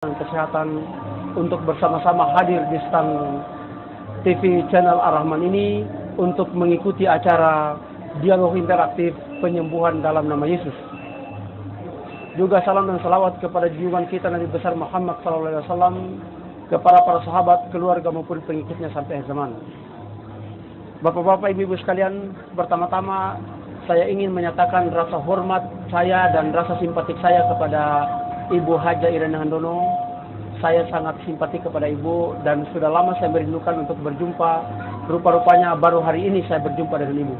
Kesehatan untuk bersama-sama hadir di stand TV channel Ar-Rahman ini untuk mengikuti acara dialog interaktif penyembuhan dalam nama Yesus. Juga salam dan salawat kepada junjungan kita Nabi besar Muhammad SAW, kepada para sahabat, keluarga maupun pengikutnya sampai akhir zaman. Bapak-bapak, ibu-ibu sekalian, pertama-tama saya ingin menyatakan rasa hormat saya dan rasa simpatik saya kepada Ibu Haja Irene Handono. Saya sangat simpati kepada Ibu dan sudah lama saya merindukan untuk berjumpa. Rupa-rupanya baru hari ini saya berjumpa dengan Ibu.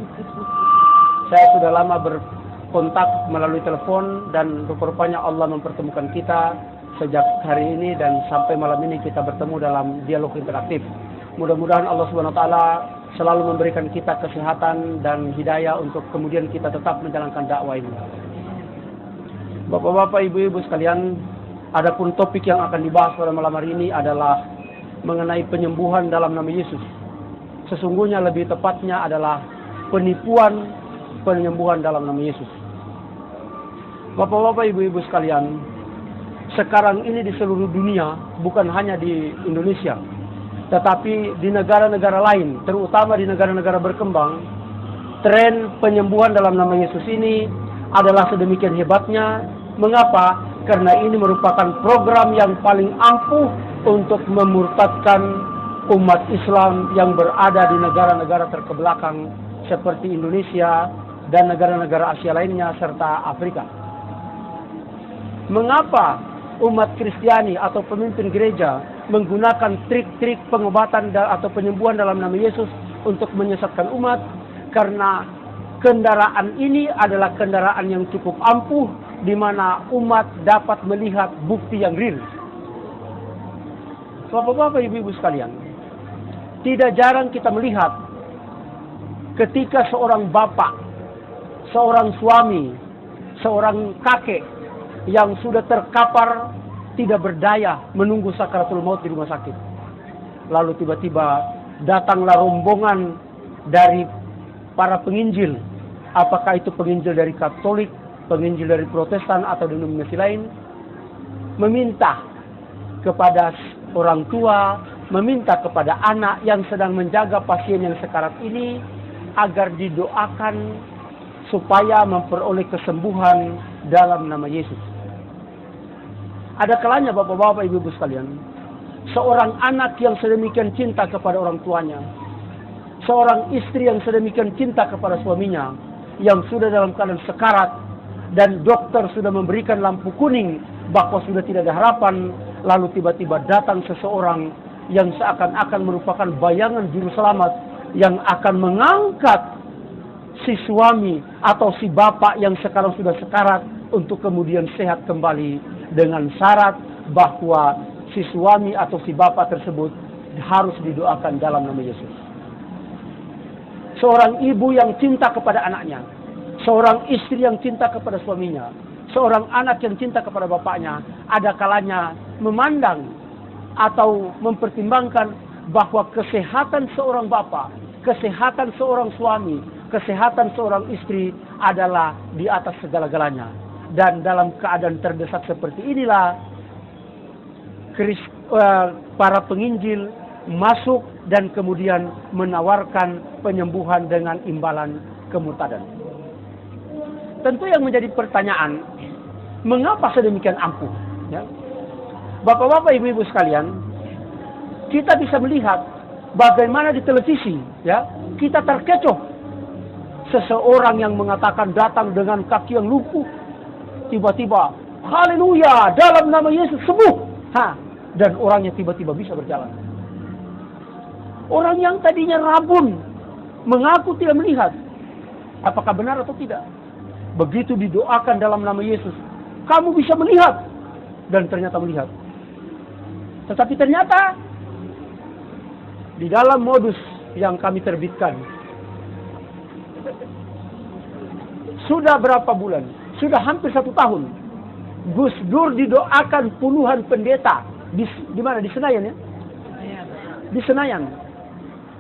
Saya sudah lama berkontak melalui telepon dan rupa-rupanya Allah mempertemukan kita sejak hari ini dan sampai malam ini kita bertemu dalam dialog interaktif. Mudah-mudahan Allah Subhanahu wa taala selalu memberikan kita kesehatan dan hidayah untuk kemudian kita tetap menjalankan dakwah ini. Bapak-bapak, ibu-ibu sekalian, adapun topik yang akan dibahas pada malam hari ini adalah mengenai penyembuhan dalam nama Yesus. Sesungguhnya lebih tepatnya adalah penipuan penyembuhan dalam nama Yesus. Bapak-bapak, ibu-ibu sekalian, sekarang ini di seluruh dunia, bukan hanya di Indonesia, tetapi di negara-negara lain, terutama di negara-negara berkembang, tren penyembuhan dalam nama Yesus ini adalah sedemikian hebatnya. Mengapa? Karena ini merupakan program yang paling ampuh untuk memurtadkan umat Islam yang berada di negara-negara terkebelakang seperti Indonesia dan negara-negara Asia lainnya serta Afrika. Mengapa umat Kristiani atau pemimpin gereja menggunakan trik-trik pengobatan atau penyembuhan dalam nama Yesus untuk menyesatkan umat? Karena kendaraan ini adalah kendaraan yang cukup ampuh, di mana umat dapat melihat bukti yang real. Bapak-bapak, ibu-ibu sekalian, tidak jarang kita melihat ketika seorang bapak, seorang suami, seorang kakek yang sudah terkapar tidak berdaya menunggu sakaratul maut di rumah sakit. Lalu tiba-tiba datanglah rombongan dari para penginjil, apakah itu penginjil dari Katolik, penginjil dari Protestan atau denominasi lain, meminta kepada orang tua, meminta kepada anak yang sedang menjaga pasien yang sekarat ini agar didoakan supaya memperoleh kesembuhan dalam nama Yesus. Ada kalanya bapak-bapak, ibu-ibu sekalian, seorang anak yang sedemikian cinta kepada orang tuanya, seorang istri yang sedemikian cinta kepada suaminya, yang sudah dalam keadaan sekarat, dan dokter sudah memberikan lampu kuning bahwa sudah tidak ada harapan, lalu tiba-tiba datang seseorang yang seakan-akan merupakan bayangan juru selamat yang akan mengangkat si suami atau si bapak yang sekarang sudah sekarat untuk kemudian sehat kembali, dengan syarat bahwa si suami atau si bapak tersebut harus didoakan dalam nama Yesus. Seorang ibu yang cinta kepada anaknya, seorang istri yang cinta kepada suaminya, seorang anak yang cinta kepada bapaknya, ada kalanya memandang atau mempertimbangkan bahwa kesehatan seorang bapak, kesehatan seorang suami, kesehatan seorang istri adalah di atas segala-galanya. Dan dalam keadaan terdesak seperti inilah, para penginjil masuk dan kemudian menawarkan penyembuhan dengan imbalan kemurtadan. Tentu yang menjadi pertanyaan, mengapa sedemikian ampuh? Ya. Bapak-bapak, ibu-ibu sekalian, kita bisa melihat bagaimana di televisi, ya, kita terkecoh. Seseorang yang mengatakan datang dengan kaki yang lumpuh, tiba-tiba, haleluya, dalam nama Yesus sembuh. Dan orangnya tiba-tiba bisa berjalan. Orang yang tadinya rabun, mengaku tidak melihat, apakah benar atau tidak? Begitu didoakan dalam nama Yesus, kamu bisa melihat, dan ternyata melihat. Tetapi ternyata di dalam modus yang kami terbitkan, sudah berapa bulan? Sudah hampir 1 tahun. Gus Dur didoakan puluhan pendeta di mana? Di Senayan, ya? Di Senayan.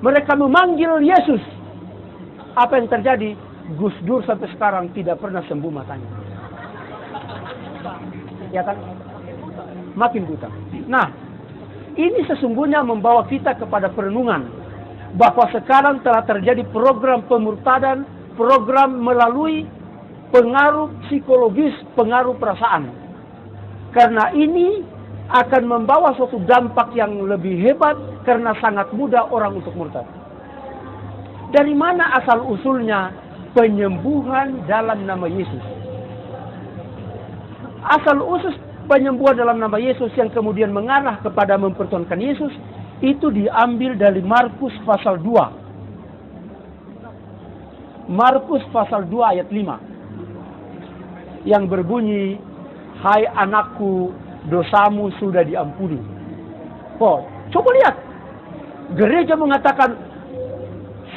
Mereka memanggil Yesus. Apa yang terjadi? Gus Dur sampai sekarang tidak pernah sembuh matanya. Ya kan? makin buta. Nah, ini sesungguhnya membawa kita kepada perenungan bahwa sekarang telah terjadi program pemurtadan, program melalui pengaruh psikologis, pengaruh perasaan. Karena ini akan membawa suatu dampak yang lebih hebat karena sangat mudah orang untuk murtad. Dari mana asal usulnya penyembuhan dalam nama Yesus? Asal usul penyembuhan dalam nama Yesus yang kemudian mengarah kepada mempertonkan Yesus itu diambil dari Markus pasal 2. Markus pasal 2 ayat 5. Yang berbunyi, "Hai anakku, dosamu sudah diampuni." Oh, coba lihat. Gereja mengatakan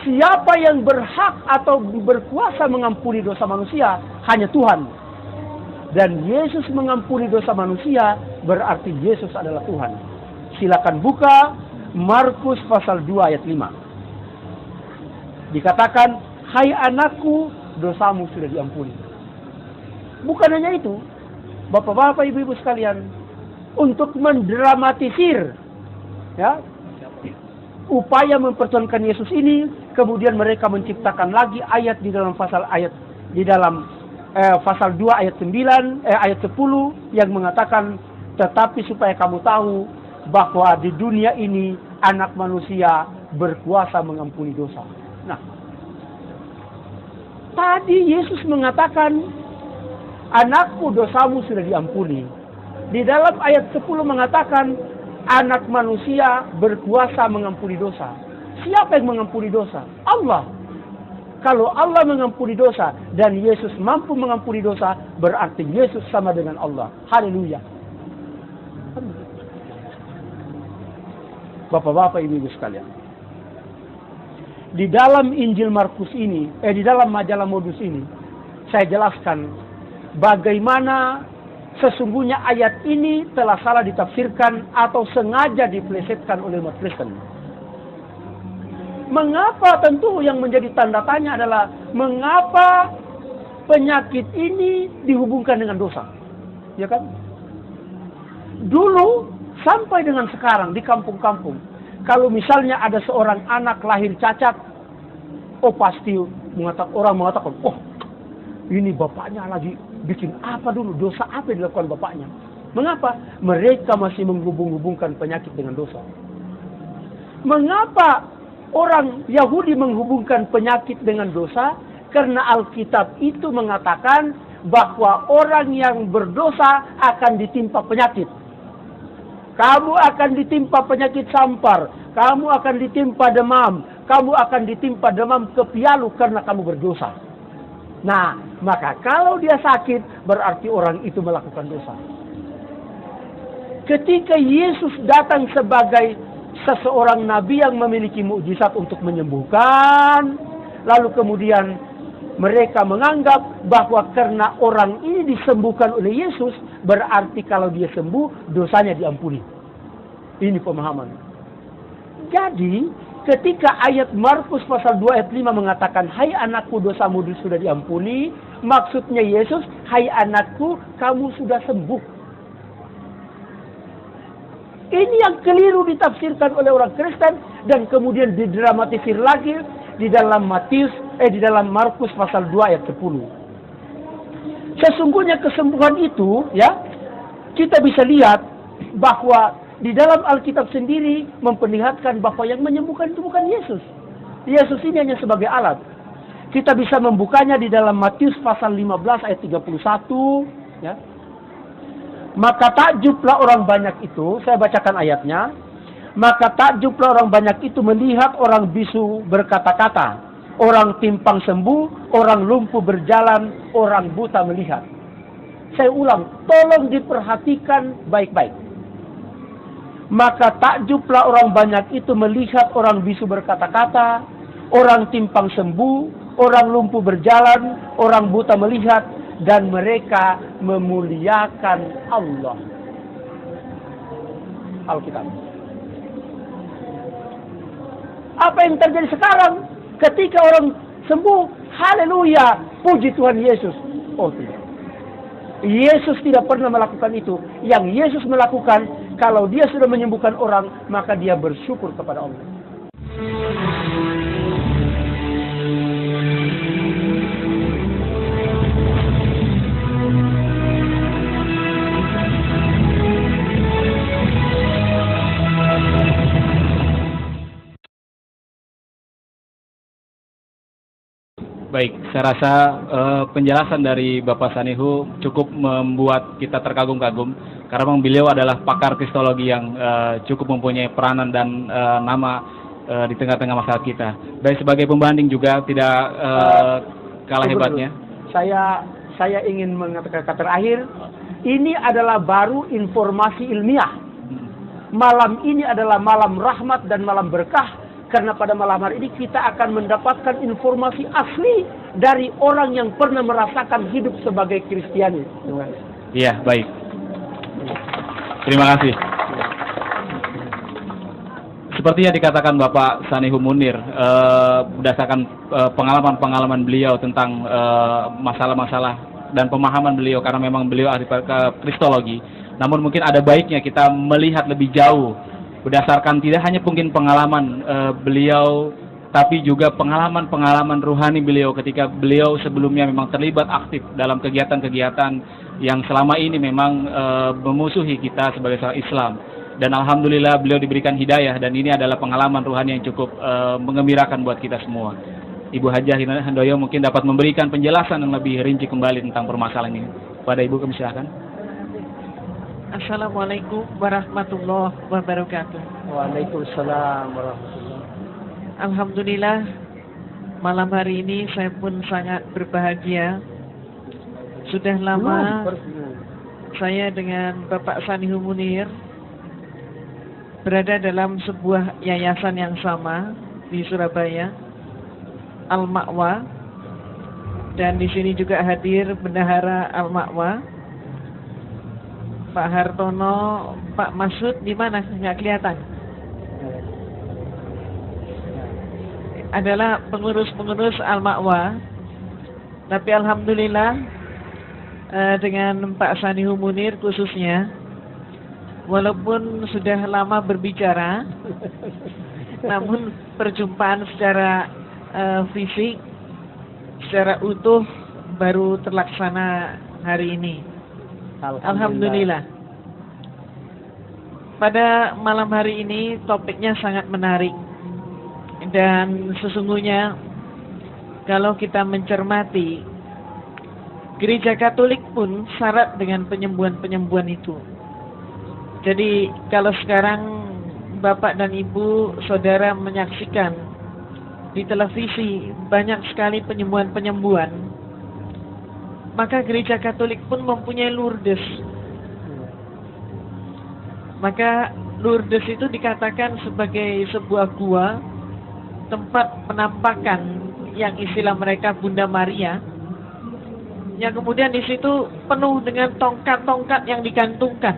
siapa yang berhak atau berkuasa mengampuni dosa manusia hanya Tuhan. Dan Yesus mengampuni dosa manusia berarti Yesus adalah Tuhan. Silakan buka Markus pasal 2 ayat 5. Dikatakan, "Hai anakku, dosamu sudah diampuni." Bukan hanya itu, Bapak-bapak, Ibu-ibu sekalian, untuk mendramatisir ya, upaya mempertonkan Yesus ini, kemudian mereka menciptakan lagi ayat di dalam pasal 2 ayat 10 yang mengatakan, "Tetapi supaya kamu tahu bahwa di dunia ini anak manusia berkuasa mengampuni dosa." Nah, tadi Yesus mengatakan, "Anakku, dosamu sudah diampuni." Di dalam ayat 10 mengatakan, anak manusia berkuasa mengampuni dosa. Siapa yang mengampuni dosa? Allah. Kalau Allah mengampuni dosa dan Yesus mampu mengampuni dosa, berarti Yesus sama dengan Allah. Haleluya. Bapak-bapak, Ibu-ibu sekalian, di dalam Injil Markus ini, di dalam majalah Modus ini, saya jelaskan bagaimana sesungguhnya ayat ini telah salah ditafsirkan atau sengaja dipelesetkan oleh umat Kristen. Mengapa? Tentu yang menjadi tanda tanya adalah mengapa penyakit ini dihubungkan dengan dosa? Ya kan? Dulu sampai dengan sekarang di kampung-kampung, kalau misalnya ada seorang anak lahir cacat, pasti orang mengatakan, "Oh, ini bapaknya lagi bikin apa dulu, dosa apa yang dilakukan bapaknya?" Mengapa? Mereka masih menghubung-hubungkan penyakit dengan dosa. Mengapa orang Yahudi menghubungkan penyakit dengan dosa? Karena Alkitab itu mengatakan bahwa orang yang berdosa akan ditimpa penyakit. Kamu akan ditimpa penyakit sampar, kamu akan ditimpa demam, kamu akan ditimpa demam kepialu karena kamu berdosa. Nah, maka kalau dia sakit, berarti orang itu melakukan dosa. Ketika Yesus datang sebagai seseorang nabi yang memiliki mukjizat untuk menyembuhkan, lalu kemudian mereka menganggap bahwa karena orang ini disembuhkan oleh Yesus, berarti kalau dia sembuh, dosanya diampuni. Ini pemahaman. Jadi, ketika ayat Markus pasal 2 ayat 5 mengatakan, "Hai anakku, dosamu sudah diampuni," maksudnya Yesus, "Hai anakku, kamu sudah sembuh." Ini yang keliru ditafsirkan oleh orang Kristen dan kemudian didramatisir lagi di dalam di dalam Markus pasal 2 ayat 10. Sesungguhnya kesembuhan itu, ya, kita bisa lihat bahwa di dalam Alkitab sendiri memperlihatkan bahwa yang menyembuhkan itu bukan Yesus. Yesus ini hanya sebagai alat. Kita bisa membukanya di dalam Matius pasal 15 ayat 31, ya. "Maka takjublah orang banyak itu," saya bacakan ayatnya. "Maka takjublah orang banyak itu melihat orang bisu berkata-kata, orang timpang sembuh, orang lumpuh berjalan, orang buta melihat." Saya ulang, tolong diperhatikan baik-baik. "Maka takjublah orang banyak itu melihat orang bisu berkata-kata, orang timpang sembuh, orang lumpuh berjalan, orang buta melihat, dan mereka memuliakan Allah." Alkitab. Apa yang terjadi sekarang? Ketika orang sembuh, haleluya, puji Tuhan Yesus. Oh tidak. Yesus tidak pernah melakukan itu. Yang Yesus melakukan, kalau dia sudah menyembuhkan orang, maka dia bersyukur kepada Allah. Baik, saya rasa penjelasan dari Bapak Sanihu cukup membuat kita terkagum-kagum karena memang beliau adalah pakar kristologi yang cukup mempunyai peranan dan nama di tengah-tengah masyarakat kita. Baik, sebagai pembanding juga tidak kalah hebatnya. Saya ingin mengatakan kata terakhir, ini adalah baru informasi ilmiah. Malam ini adalah malam rahmat dan malam berkah. Karena pada malam hari ini kita akan mendapatkan informasi asli dari orang yang pernah merasakan hidup sebagai Kristiani. Iya, baik. Terima kasih. Seperti yang dikatakan Bapak Sanihu Munir, berdasarkan pengalaman-pengalaman beliau tentang masalah-masalah dan pemahaman beliau, karena memang beliau ahli kristologi. Namun mungkin ada baiknya kita melihat lebih jauh, berdasarkan tidak hanya mungkin pengalaman beliau, tapi juga pengalaman-pengalaman ruhani beliau ketika beliau sebelumnya memang terlibat aktif dalam kegiatan-kegiatan yang selama ini memang memusuhi kita sebagai seorang Islam. Dan alhamdulillah beliau diberikan hidayah, dan ini adalah pengalaman ruhani yang cukup mengembirakan buat kita semua. Ibu Hajah Handoyo mungkin dapat memberikan penjelasan yang lebih rinci kembali tentang permasalahan ini. Pada Ibu, kami silakan. Assalamualaikum warahmatullahi wabarakatuh. Waalaikumsalam warahmatullahi. Alhamdulillah, malam hari ini saya pun sangat berbahagia. Sudah lama saya dengan Bapak Sanihu Munir berada dalam sebuah yayasan yang sama di Surabaya, Al-Ma'wa, dan di sini juga hadir bendahara Al-Ma'wa, Pak Hartono, Pak Masud, di mana? Nggak kelihatan. Adalah pengurus-pengurus Al-Ma'wa. Tapi alhamdulillah dengan Pak Sanihu Munir khususnya, walaupun sudah lama berbicara, namun perjumpaan secara fisik, secara utuh baru terlaksana hari ini. Alhamdulillah. Pada malam hari ini topiknya sangat menarik. Dan sesungguhnya kalau kita mencermati, Gereja Katolik pun syarat dengan penyembuhan-penyembuhan itu. Jadi kalau sekarang Bapak dan Ibu, Saudara menyaksikan di televisi banyak sekali penyembuhan-penyembuhan, maka Gereja Katolik pun mempunyai Lourdes. Maka Lourdes itu dikatakan sebagai sebuah gua, tempat penampakan yang istilah mereka Bunda Maria, yang kemudian di situ penuh dengan tongkat-tongkat yang digantungkan.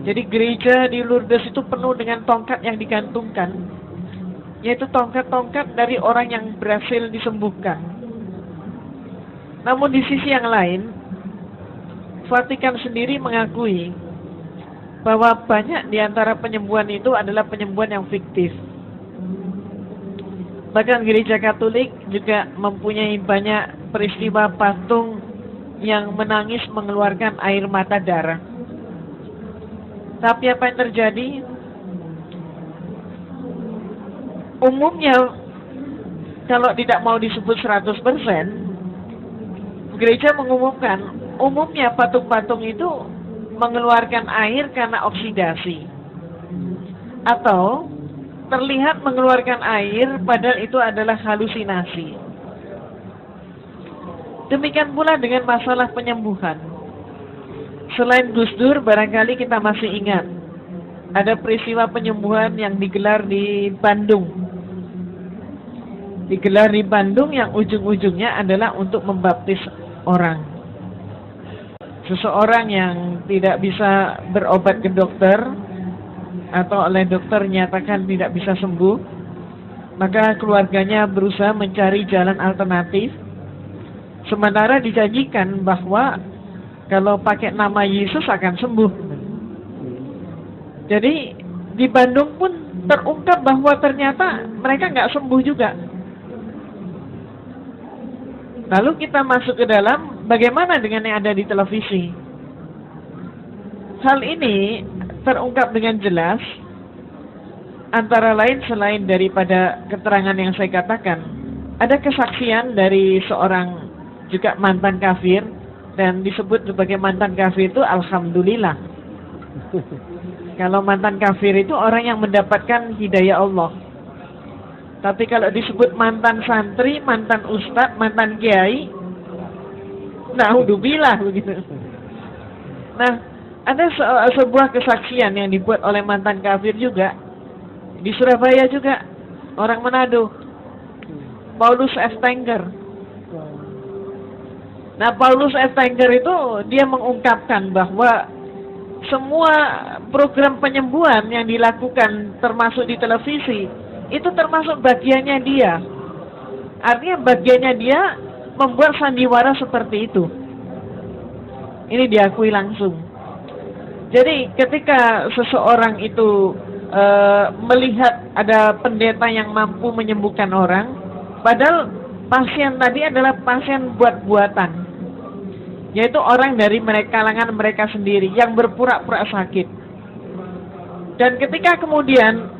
Jadi gereja di Lourdes itu penuh dengan tongkat yang digantungkan, yaitu tongkat-tongkat dari orang yang berhasil disembuhkan. Namun di sisi yang lain, Vatikan sendiri mengakui bahwa banyak di antara penyembuhan itu adalah penyembuhan yang fiktif. Bahkan Gereja Katolik juga mempunyai banyak peristiwa patung yang menangis mengeluarkan air mata darah. Tapi apa yang terjadi? Umumnya, kalau tidak mau disebut 100%, gereja mengumumkan, umumnya patung-patung itu mengeluarkan air karena oksidasi. Atau terlihat mengeluarkan air padahal itu adalah halusinasi. Demikian pula dengan masalah penyembuhan. Selain Gus Dur, barangkali kita masih ingat, ada peristiwa penyembuhan yang digelar di Bandung. Digelar di Bandung yang ujung-ujungnya adalah untuk membaptis orang. Seseorang yang tidak bisa berobat ke dokter atau oleh dokter nyatakan tidak bisa sembuh, maka keluarganya berusaha mencari jalan alternatif, sementara dijanjikan bahwa kalau pakai nama Yesus akan sembuh. Jadi di Bandung pun terungkap bahwa ternyata mereka nggak sembuh juga. Lalu kita masuk ke dalam, bagaimana dengan yang ada di televisi? Hal ini terungkap dengan jelas, antara lain selain daripada keterangan yang saya katakan, ada kesaksian dari seorang juga mantan kafir, dan disebut sebagai mantan kafir itu alhamdulillah. Kalau mantan kafir itu orang yang mendapatkan hidayah Allah. Tapi kalau disebut mantan santri, mantan ustadz, mantan kiai, naudzubillah begitu. Nah, ada sebuah kesaksian yang dibuat oleh mantan kafir juga di Surabaya juga, orang Manado, Paulus F. Tengger. Nah, Paulus F. Tengger itu dia mengungkapkan bahwa semua program penyembuhan yang dilakukan termasuk di televisi itu termasuk bagiannya dia. Artinya bagiannya dia membuat sandiwara seperti itu. Ini diakui langsung. Jadi ketika seseorang itu melihat ada pendeta yang mampu menyembuhkan orang, padahal pasien tadi adalah pasien buat-buatan, yaitu orang dari kalangan mereka sendiri yang berpura-pura sakit. Dan ketika kemudian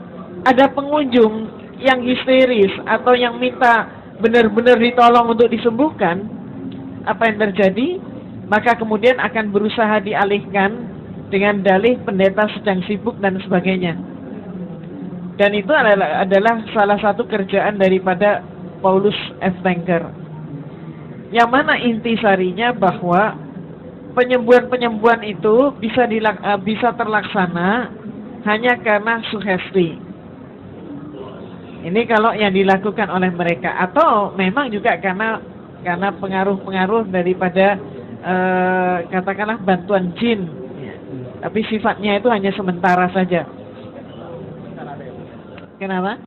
ada pengunjung yang histeris atau yang minta benar-benar ditolong untuk disembuhkan, apa yang terjadi? Maka kemudian akan berusaha dialihkan dengan dalih pendeta sedang sibuk dan sebagainya. Dan itu adalah salah satu kerjaan daripada Paulus F. Tengger. Yang mana intisarinya bahwa penyembuhan-penyembuhan itu bisa terlaksana hanya karena sugesti. Ini kalau yang dilakukan oleh mereka, atau memang juga karena pengaruh-pengaruh daripada katakanlah bantuan jin, tapi sifatnya itu hanya sementara saja. Kenapa?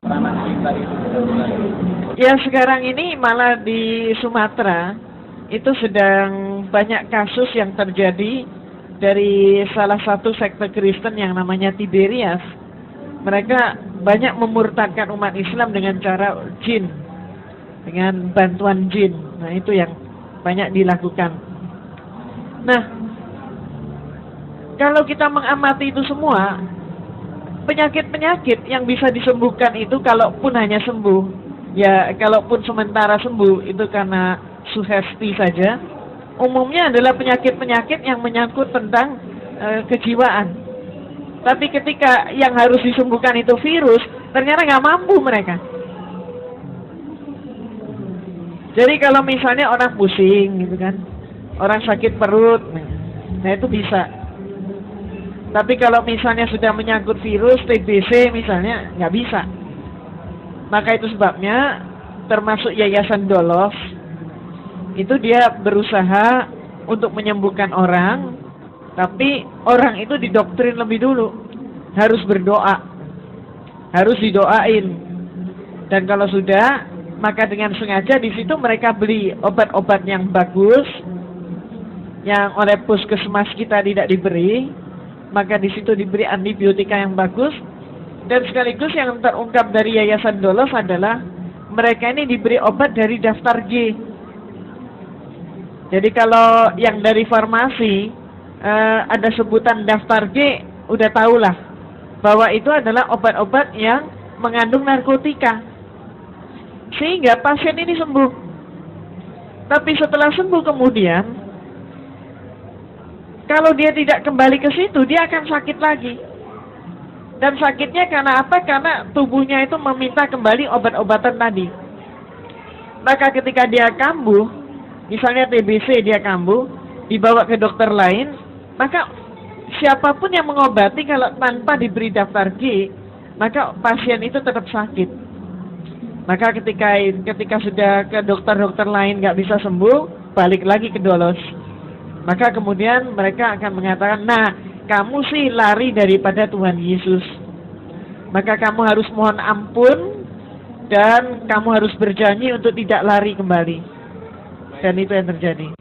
Ya, sekarang ini malah di Sumatera itu sedang banyak kasus yang terjadi dari salah satu sekte Kristen yang namanya Tiberias. Mereka banyak memurtadkan umat Islam dengan cara jin, dengan bantuan jin. Nah, itu yang banyak dilakukan. Nah, kalau kita mengamati itu semua, penyakit-penyakit yang bisa disembuhkan itu kalaupun hanya sembuh, ya kalaupun sementara sembuh itu karena sugesti saja, umumnya adalah penyakit-penyakit yang menyangkut tentang kejiwaan. Tapi ketika yang harus disembuhkan itu virus, ternyata nggak mampu mereka. Jadi kalau misalnya orang pusing gitu kan, orang sakit perut, nah itu bisa. Tapi kalau misalnya sudah menyangkut virus, TBC misalnya, nggak bisa. Maka itu sebabnya, termasuk Yayasan Dolos, itu dia berusaha untuk menyembuhkan orang, tapi orang itu didoktrin lebih dulu. Harus berdoa, harus didoain. Dan kalau sudah, maka dengan sengaja di situ mereka beli obat-obat yang bagus, yang oleh puskesmas kita tidak diberi. Maka di situ diberi antibiotika yang bagus, dan sekaligus yang terungkap dari Yayasan Dolos adalah mereka ini diberi obat dari daftar G. Jadi kalau yang dari farmasi ada sebutan daftar G, udah tahulah bahwa itu adalah obat-obat yang mengandung narkotika, sehingga pasien ini sembuh. Tapi setelah sembuh kemudian, kalau dia tidak kembali ke situ, dia akan sakit lagi. Dan sakitnya karena apa? Karena tubuhnya itu meminta kembali obat-obatan tadi. Maka ketika dia kambuh, misalnya TBC dia kambuh, dibawa ke dokter lain, maka siapapun yang mengobati kalau tanpa diberi daftar G, maka pasien itu tetap sakit. Maka ketika sudah ke dokter-dokter lain nggak bisa sembuh, balik lagi ke Dolos. Maka kemudian mereka akan mengatakan, nah kamu sih lari daripada Tuhan Yesus, maka kamu harus mohon ampun dan kamu harus berjanji untuk tidak lari kembali. Dan itu yang terjadi.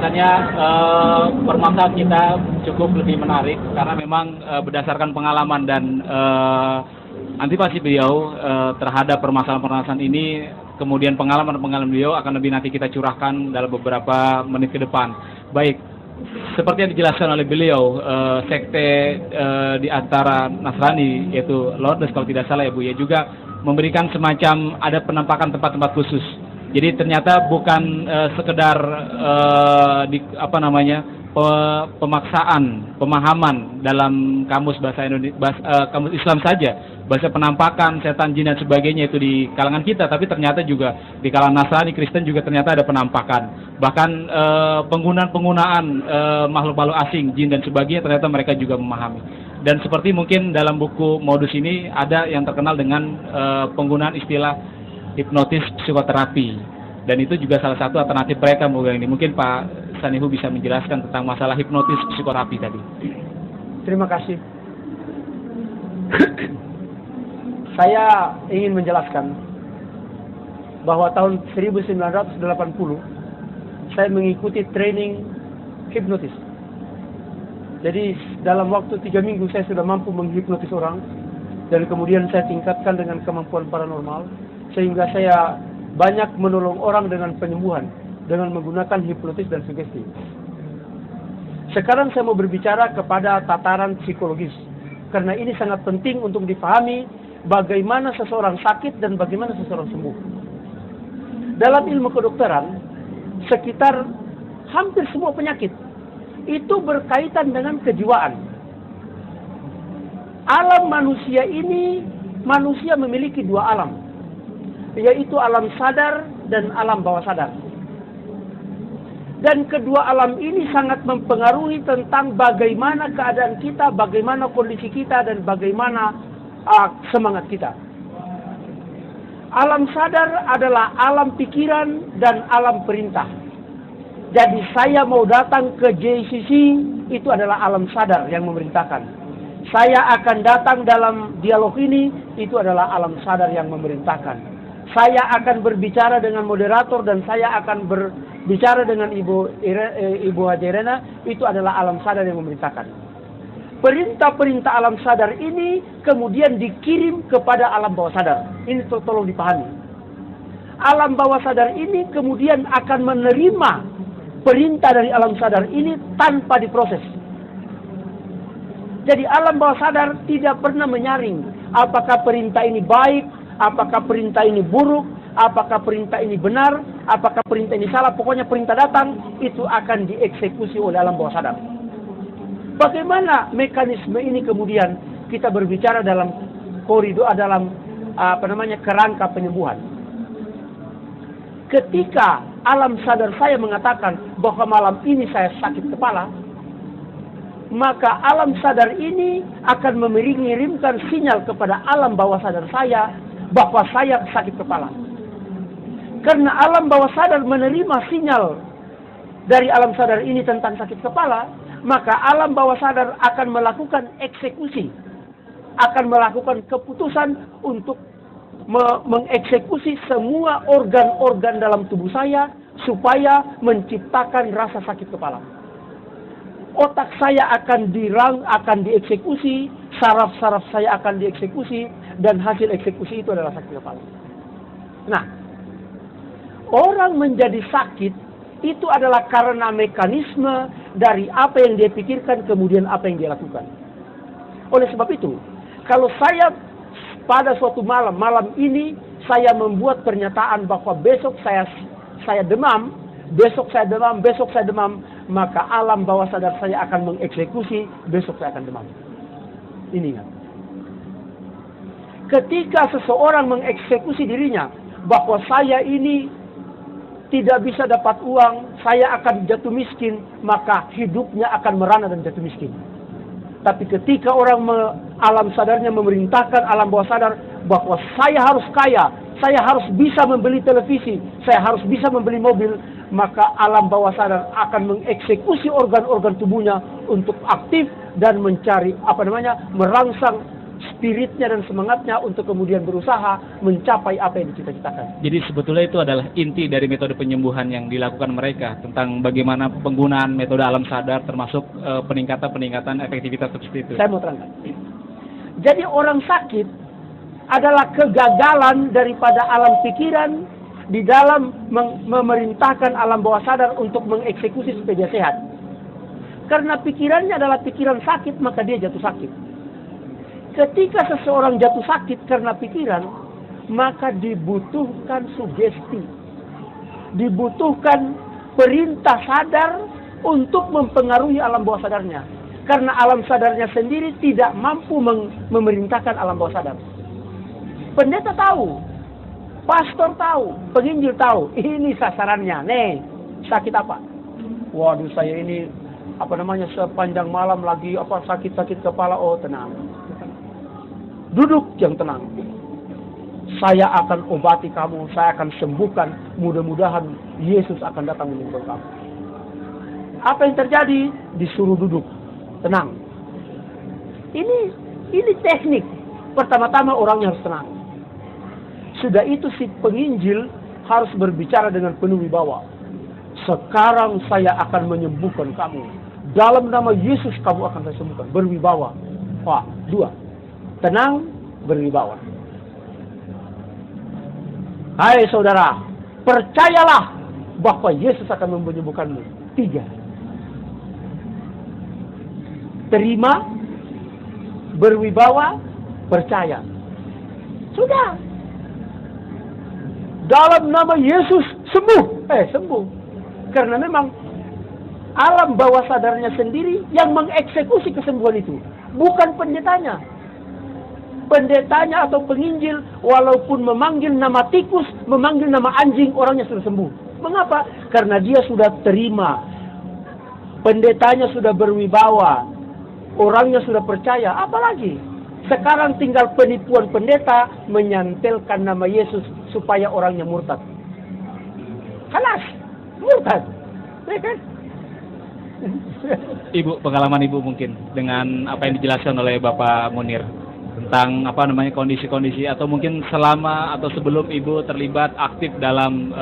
kelihatannya permasalahan kita cukup lebih menarik karena memang berdasarkan pengalaman dan antipasi beliau terhadap permasalahan-permasalahan ini, kemudian pengalaman-pengalaman beliau akan lebih nanti kita curahkan dalam beberapa menit ke depan. Baik, seperti yang dijelaskan oleh beliau, sekte di antara Nasrani yaitu Lourdes kalau tidak salah ya Bu ya, juga memberikan semacam ada penampakan tempat-tempat khusus. Jadi ternyata bukan sekedar pemaksaan pemahaman dalam kamus bahasa Indonesia, kamus Islam saja, bahasa penampakan setan, jin dan sebagainya itu di kalangan kita, tapi ternyata juga di kalangan Nasrani, Kristen juga ternyata ada penampakan. Bahkan penggunaan makhluk-makhluk asing, jin dan sebagainya ternyata mereka juga memahami. Dan seperti mungkin dalam buku Modus ini ada yang terkenal dengan penggunaan istilah hipnotis psikoterapi, dan itu juga salah satu alternatif mereka ini. Mungkin Pak Sanihu bisa menjelaskan tentang masalah hipnotis psikoterapi tadi. Terima kasih. Saya ingin menjelaskan bahwa tahun 1980 saya mengikuti training hipnotis. Jadi dalam waktu 3 minggu saya sudah mampu menghipnotis orang, dan kemudian saya tingkatkan dengan kemampuan paranormal, sehingga saya banyak menolong orang dengan penyembuhan dengan menggunakan hipnotis dan sugesti. Sekarang saya mau berbicara kepada tataran psikologis, karena ini sangat penting untuk dipahami bagaimana seseorang sakit dan bagaimana seseorang sembuh. Dalam ilmu kedokteran, sekitar hampir semua penyakit itu berkaitan dengan kejiwaan. Alam manusia ini, manusia memiliki 2 alam, yaitu alam sadar dan alam bawah sadar. Dan kedua alam ini sangat mempengaruhi tentang bagaimana keadaan kita, bagaimana kondisi kita, dan bagaimana semangat kita. Alam sadar adalah alam pikiran dan alam perintah. Jadi saya mau datang ke JCC, itu adalah alam sadar yang memerintahkan. Saya akan datang dalam dialog ini, itu adalah alam sadar yang memerintahkan. Saya akan berbicara dengan moderator dan saya akan berbicara dengan Ibu Haji Irena, itu adalah alam sadar yang memerintahkan. Perintah-perintah alam sadar ini kemudian dikirim kepada alam bawah sadar. Ini tolong dipahami. Alam bawah sadar ini kemudian akan menerima perintah dari alam sadar ini tanpa diproses. Jadi alam bawah sadar tidak pernah menyaring apakah perintah ini baik, apakah perintah ini buruk, apakah perintah ini benar, apakah perintah ini salah. Pokoknya perintah datang, itu akan dieksekusi oleh alam bawah sadar. Bagaimana mekanisme ini kemudian kita berbicara dalam koridor, dalam kerangka penyembuhan. Ketika alam sadar saya mengatakan bahwa malam ini saya sakit kepala, maka alam sadar ini akan mengirimkan sinyal kepada alam bawah sadar saya bahwa saya sakit kepala. Karena alam bawah sadar menerima sinyal dari alam sadar ini tentang sakit kepala, maka alam bawah sadar akan melakukan eksekusi, akan melakukan keputusan untuk mengeksekusi semua organ-organ dalam tubuh saya supaya menciptakan rasa sakit kepala. Otak saya akan dieksekusi, saraf-saraf saya akan dieksekusi, dan hasil eksekusi itu adalah sakit kepala. Nah, orang menjadi sakit itu adalah karena mekanisme dari apa yang dia pikirkan kemudian apa yang dia lakukan. Oleh sebab itu, kalau saya pada suatu malam ini saya membuat pernyataan bahwa besok saya demam, besok saya demam, maka alam bawah sadar saya akan mengeksekusi, besok saya akan demam. Ini ingat. Ketika seseorang mengeksekusi dirinya bahwa saya ini tidak bisa dapat uang, saya akan jatuh miskin, maka hidupnya akan merana dan jatuh miskin. Tapi ketika orang alam sadarnya memerintahkan alam bawah sadar bahwa saya harus kaya, saya harus bisa membeli televisi, saya harus bisa membeli mobil, maka alam bawah sadar akan mengeksekusi organ-organ tubuhnya untuk aktif dan mencari merangsang spiritnya dan semangatnya untuk kemudian berusaha mencapai apa yang dicita-citakan. Jadi sebetulnya itu adalah inti dari metode penyembuhan yang dilakukan mereka, tentang bagaimana penggunaan metode alam sadar termasuk peningkatan efektivitas seperti itu. Saya mau terangkan. Jadi orang sakit adalah kegagalan daripada alam pikiran di dalam memerintahkan alam bawah sadar untuk mengeksekusi supaya dia sehat. Karena pikirannya adalah pikiran sakit, maka dia jatuh sakit. Ketika seseorang jatuh sakit karena pikiran, maka dibutuhkan sugesti. Dibutuhkan perintah sadar untuk mempengaruhi alam bawah sadarnya. Karena alam sadarnya sendiri tidak mampu memerintahkan alam bawah sadar. Pendeta tahu, pastor tahu, penginjil tahu, ini sasarannya. Nih, sakit apa? Waduh, saya ini sepanjang malam lagi sakit kepala. Oh, tenang. Duduk yang tenang. Saya akan obati kamu, saya akan sembuhkan. Mudah-mudahan Yesus akan datang menyembuhkan kamu. Apa yang terjadi? Disuruh duduk, tenang. Ini teknik. Pertama-tama orangnya harus tenang. Sudah itu si penginjil harus berbicara dengan penuh wibawa. Sekarang saya akan menyembuhkan kamu. Dalam nama Yesus kamu akan saya sembuhkan. Berwibawa. Wah, 2. Tenang, berwibawa. Hai saudara, percayalah bahwa Yesus akan menyembuhkanmu. 3. Terima, berwibawa, percaya. Sudah. Dalam nama Yesus sembuh. Sembuh. Karena memang alam bawah sadarnya sendiri yang mengeksekusi kesembuhan itu. Bukan pendetanya. Pendetanya atau penginjil walaupun memanggil nama tikus, memanggil nama anjing, orangnya sudah sembuh. Mengapa? Karena dia sudah terima. Pendetanya sudah berwibawa. Orangnya sudah percaya. Apalagi? Sekarang tinggal penipuan pendeta menyantelkan nama Yesus supaya orangnya murtad. Kalas, murtad. Ya kan? Ibu, pengalaman Ibu mungkin dengan apa yang dijelaskan oleh Bapak Munir tentang kondisi-kondisi atau mungkin selama atau sebelum Ibu terlibat aktif dalam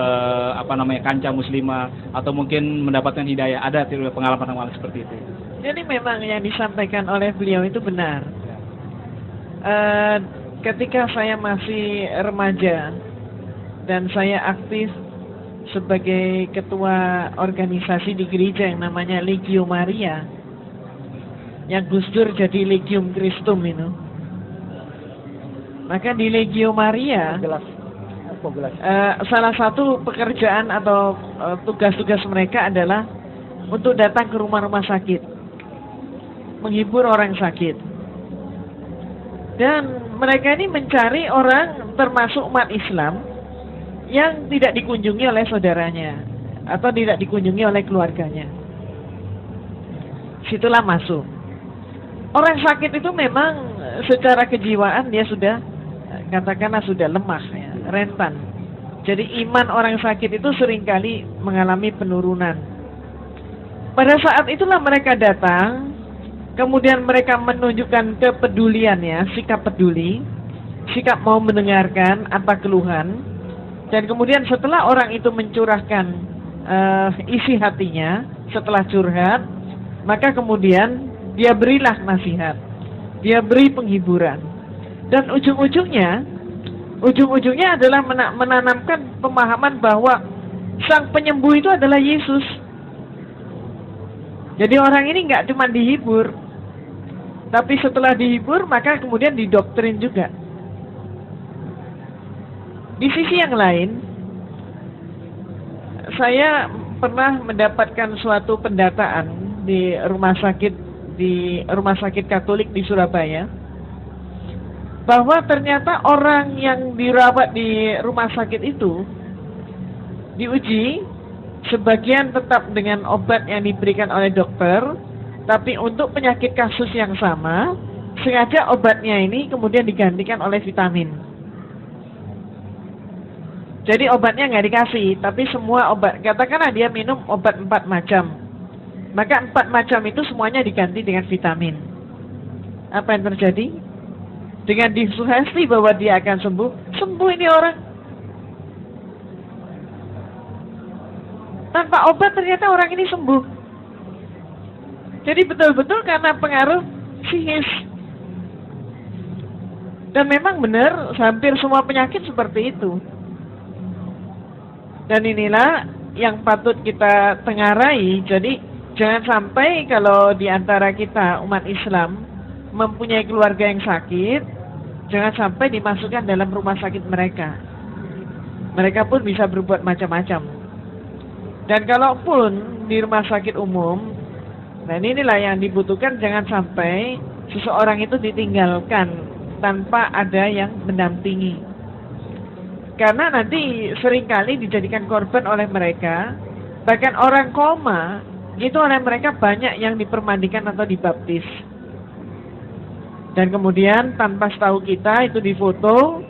kancah muslimah atau mungkin mendapatkan hidayah, ada pengalaman seperti itu. Jadi memang yang disampaikan oleh beliau itu benar. Ketika saya masih remaja dan saya aktif sebagai ketua organisasi di gereja yang namanya Legio Maria, yang Gus Dur jadi Legium Christum itu. Maka di Legio Maria salah satu pekerjaan atau tugas-tugas mereka adalah untuk datang ke rumah-rumah sakit, menghibur orang sakit. Dan mereka ini mencari orang termasuk umat Islam yang tidak dikunjungi oleh saudaranya atau tidak dikunjungi oleh keluarganya. Situlah masuk. Orang sakit itu memang secara kejiwaan dia sudah, katakanlah sudah lemah, ya, rentan. Jadi iman orang sakit itu seringkali mengalami penurunan. Pada saat itulah mereka datang. Kemudian mereka menunjukkan kepeduliannya, sikap peduli, sikap mau mendengarkan apa keluhan. Dan kemudian setelah orang itu mencurahkan isi hatinya, setelah curhat, maka kemudian dia berilah nasihat, dia beri penghiburan. Dan ujung-ujungnya adalah menanamkan pemahaman bahwa sang penyembuh itu adalah Yesus. Jadi orang ini nggak cuma dihibur, tapi setelah dihibur maka kemudian didoktrin juga. Di sisi yang lain, saya pernah mendapatkan suatu pendataan di rumah sakit Katolik di Surabaya, bahwa ternyata orang yang dirawat di rumah sakit itu diuji. Sebagian tetap dengan obat yang diberikan oleh dokter, tapi untuk penyakit kasus yang sama, sengaja obatnya ini kemudian digantikan oleh vitamin. Jadi obatnya nggak dikasih, tapi semua obat, katakanlah dia minum obat 4 macam, maka 4 macam itu semuanya diganti dengan vitamin. Apa yang terjadi? dengan disugesti bahwa dia akan sembuh, sembuh ini orang. Tanpa obat ternyata orang ini sembuh. Jadi betul-betul karena pengaruh sihir. Dan memang benar, hampir semua penyakit seperti itu. Dan inilah yang patut kita tengarai. Jadi jangan sampai kalau di antara kita umat Islam mempunyai keluarga yang sakit, jangan sampai dimasukkan dalam rumah sakit mereka. Mereka pun bisa berbuat macam-macam. Dan kalaupun di rumah sakit umum, nah inilah yang dibutuhkan, jangan sampai seseorang itu ditinggalkan tanpa ada yang mendampingi. Karena nanti seringkali dijadikan korban oleh mereka, bahkan orang koma, itu oleh mereka banyak yang dipermandikan atau dibaptis. Dan kemudian tanpa setahu kita itu difoto,